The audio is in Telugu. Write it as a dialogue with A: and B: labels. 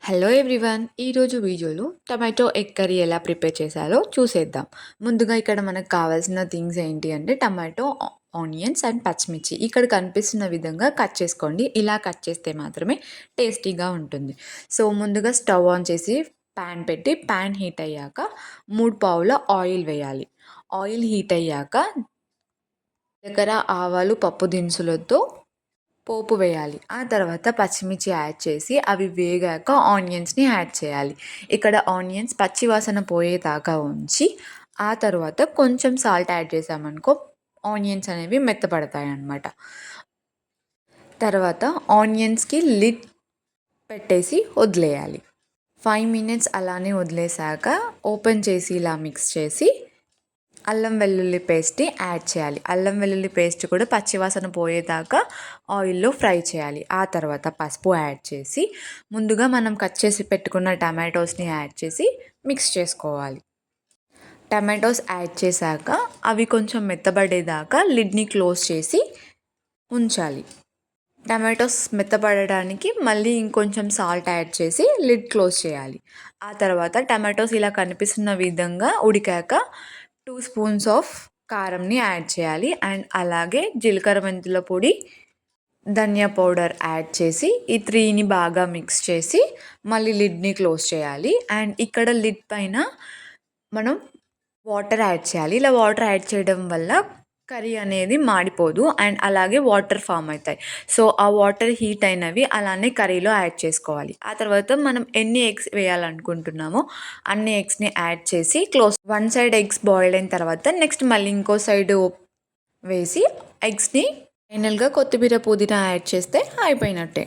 A: Hello everyone. ఈరోజు వీడియోలో టమాటో ఎగ్ కర్రీ ఎలా ప్రిపేర్ చేశాలో చూసేద్దాం. ముందుగా ఇక్కడ మనకు కావాల్సిన థింగ్స్ ఏంటి అంటే టమాటో, ఆనియన్స్ అండ్ పచ్చిమిర్చి. ఇక్కడ కనిపిస్తున్న విధంగా కట్ చేసుకోండి. ఇలా కట్ చేస్తే మాత్రమే టేస్టీగా ఉంటుంది. సో, ముందుగా స్టవ్ ఆన్ చేసి ప్యాన్ పెట్టి ప్యాన్ హీట్ అయ్యాక 3 పావుల ఆయిల్ వేయాలి. ఆయిల్ హీట్ అయ్యాక జీలకర్ర, ఆవాలు, పప్పు దినుసులతో పోపు వేయాలి. ఆ తర్వాత పచ్చిమిర్చి యాడ్ చేసి అవి వేగాక ఆనియన్స్‌ని యాడ్ చేయాలి. ఇక్కడ ఆనియన్స్ పచ్చి వాసన పోయేదాకా ఉంచి, ఆ తర్వాత కొంచెం సాల్ట్ యాడ్ చేశామనుకో ఆనియన్స్ అనేవి మెత్తపడతాయన్నమాట. తర్వాత ఆనియన్స్‌కి లిడ్ పెట్టేసి వదిలేయాలి. 5 మినిట్స్ అలానే వదిలేసాక ఓపెన్ చేసి ఇలా మిక్స్ చేసి అల్లం వెల్లుల్లి పేస్ట్‌ని యాడ్ చేయాలి. అల్లం వెల్లుల్లి పేస్ట్ కూడా పచ్చివాసన పోయేదాకా ఆయిల్‌లో ఫ్రై చేయాలి. ఆ తర్వాత పసుపు యాడ్ చేసి ముందుగా మనం కట్ చేసి పెట్టుకున్న టమాటోస్‌ని యాడ్ చేసి మిక్స్ చేసుకోవాలి. టమాటోస్ యాడ్ చేశాక అవి కొంచెం మెత్తబడేదాకా లిడ్‌ని క్లోజ్ చేసి ఉంచాలి. టమాటోస్ మెత్తబడడానికి మళ్ళీ ఇంకొంచెం సాల్ట్ యాడ్ చేసి లిడ్ క్లోజ్ చేయాలి. ఆ తర్వాత టమాటోస్ ఇలా కనిపిస్తున్న విధంగా ఉడికాక 2 స్పూన్స్ ఆఫ్ కారంని యాడ్ చేయాలి. అండ్ అలాగే జీలకర్ర మెంతుల పొడి, ధనియా పౌడర్ యాడ్ చేసి ఈ 3ని బాగా మిక్స్ చేసి మళ్ళీ లిడ్‌ని క్లోజ్ చేయాలి. అండ్ ఇక్కడ లిడ్ పైన మనం వాటర్ యాడ్ చేయాలి. ఇలా వాటర్ యాడ్ చేయడం వల్ల కర్రీ అనేది మాడిపోదు అండ్ అలాగే వాటర్ ఫామ్ అవుతాయి. సో, ఆ వాటర్ హీట్ అయినవి అలానే కర్రీలో యాడ్ చేసుకోవాలి. ఆ తర్వాత మనం ఎన్ని ఎగ్స్ వేయాలనుకుంటున్నామో అన్ని ఎగ్స్‌ని యాడ్ చేసి వన్ సైడ్ ఎగ్స్ బాయిల్డ్ అయిన తర్వాత నెక్స్ట్ మళ్ళీ ఇంకో సైడ్ వేసి ఎగ్స్‌ని ఫైనల్‌గా కొత్తిమీర, పుదీనా యాడ్ చేస్తే అయిపోయినట్టే.